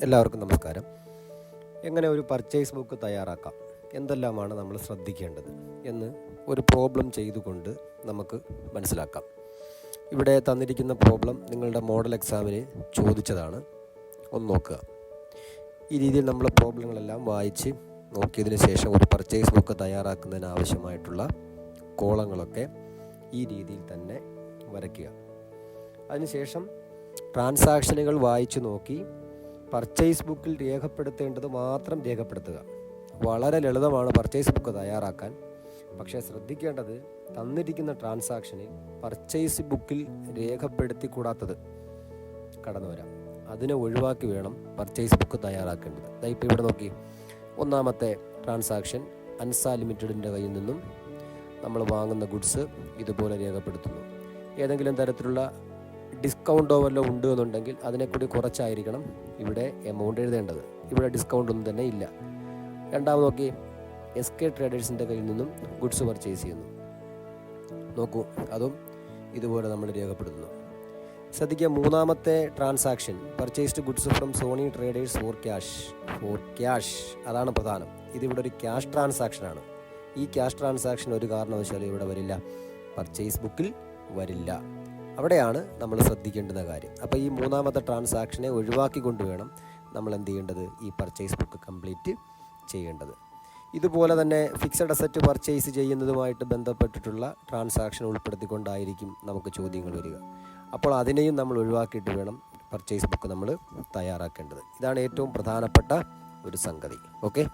എല്ലാവർക്കും നമസ്കാരം. എങ്ങനെ ഒരു പർച്ചേസ് ബുക്ക് തയ്യാറാക്കാം, എന്തെല്ലാമാണ് നമ്മൾ ശ്രദ്ധിക്കേണ്ടത് എന്ന് ഒരു പ്രോബ്ലം ചെയ്തുകൊണ്ട് നമുക്ക് മനസ്സിലാക്കാം. ഇവിടെ തന്നിരിക്കുന്ന പ്രോബ്ലം നിങ്ങളുടെ മോഡൽ എക്സാമിന് ചോദിച്ചതാണ്. ഒന്ന് നോക്കുക. ഈ രീതിയിൽ നമ്മൾ പ്രോബ്ലങ്ങളെല്ലാം വായിച്ച് നോക്കിയതിന് ശേഷം ഒരു പർച്ചേസ് ബുക്ക് തയ്യാറാക്കുന്നതിന് ആവശ്യമായിട്ടുള്ള കോളങ്ങളൊക്കെ ഈ രീതിയിൽ തന്നെ വരയ്ക്കുക. അതിനുശേഷം ട്രാൻസാക്ഷനുകൾ വായിച്ചു നോക്കി പർച്ചേസ് ബുക്കിൽ രേഖപ്പെടുത്തേണ്ടത് മാത്രം രേഖപ്പെടുത്തുക. വളരെ ലളിതമാണ് പർച്ചേസ് ബുക്ക് തയ്യാറാക്കാൻ. പക്ഷേ ശ്രദ്ധിക്കേണ്ടത്, തന്നിരിക്കുന്ന ട്രാൻസാക്ഷനിൽ പർച്ചേസ് ബുക്കിൽ രേഖപ്പെടുത്തിക്കൂടാത്തത് കടന്നു വരാം. അതിനെ ഒഴിവാക്കി വേണം പർച്ചേസ് ബുക്ക് തയ്യാറാക്കേണ്ടത്. ഇപ്പോൾ ഇവിടെ നോക്കി, ഒന്നാമത്തെ ട്രാൻസാക്ഷൻ അൻസാ ലിമിറ്റഡിൻ്റെ കയ്യിൽ നിന്നും നമ്മൾ വാങ്ങുന്ന ഗുഡ്സ് ഇതുപോലെ രേഖപ്പെടുത്തുന്നു. ഏതെങ്കിലും തരത്തിലുള്ള ഡിസ്കൗണ്ടോ വല്ലതും ഉണ്ട് എന്നുണ്ടെങ്കിൽ അതിനെക്കൂടി കുറച്ചായിരിക്കണം ഇവിടെ എമൗണ്ട് എഴുതേണ്ടത്. ഇവിടെ ഡിസ്കൗണ്ട് ഒന്നും തന്നെ ഇല്ല. രണ്ടാമത് നോക്കി, SK ട്രേഡേഴ്സിൻ്റെ കയ്യിൽ നിന്നും ഗുഡ്സ് പർച്ചേസ് ചെയ്യുന്നു. നോക്കൂ, അതും ഇതുപോലെ നമ്മൾ രേഖപ്പെടുത്തുന്നു. ശ്രദ്ധിക്കുക, മൂന്നാമത്തെ transaction purchased goods from Sony traders for cash. അതാണ് പ്രധാനം. ഇതിവിടെ ഒരു ക്യാഷ് ട്രാൻസാക്ഷനാണ്. ഈ ക്യാഷ് ട്രാൻസാക്ഷൻ ഒരു കാരണവശാലും ഇവിടെ വരില്ല, പർച്ചേസ് ബുക്കിൽ വരില്ല. അവിടെയാണ് നമ്മൾ ശ്രദ്ധിക്കേണ്ടുന്ന കാര്യം. അപ്പോൾ ഈ മൂന്നാമത്തെ ട്രാൻസാക്ഷനെ ഒഴിവാക്കിക്കൊണ്ട് വേണം നമ്മൾ എന്ത് ചെയ്യേണ്ടത്, ഈ പർച്ചേസ് ബുക്ക് കംപ്ലീറ്റ് ചെയ്യേണ്ടത്. ഇതുപോലെ തന്നെ ഫിക്സഡ് അസറ്റ് പർച്ചേസ് ചെയ്യുന്നതുമായിട്ട് ബന്ധപ്പെട്ടിട്ടുള്ള ട്രാൻസാക്ഷൻ ഉൾപ്പെടുത്തിക്കൊണ്ടായിരിക്കും നമുക്ക് ചോദ്യങ്ങൾ വരിക. അപ്പോൾ അതിനെയും നമ്മൾ ഒഴിവാക്കിയിട്ട് വേണം പർച്ചേസ് ബുക്ക് നമ്മൾ തയ്യാറാക്കേണ്ടത്. ഇതാണ് ഏറ്റവും പ്രധാനപ്പെട്ട ഒരു സംഗതി. ഓക്കെ.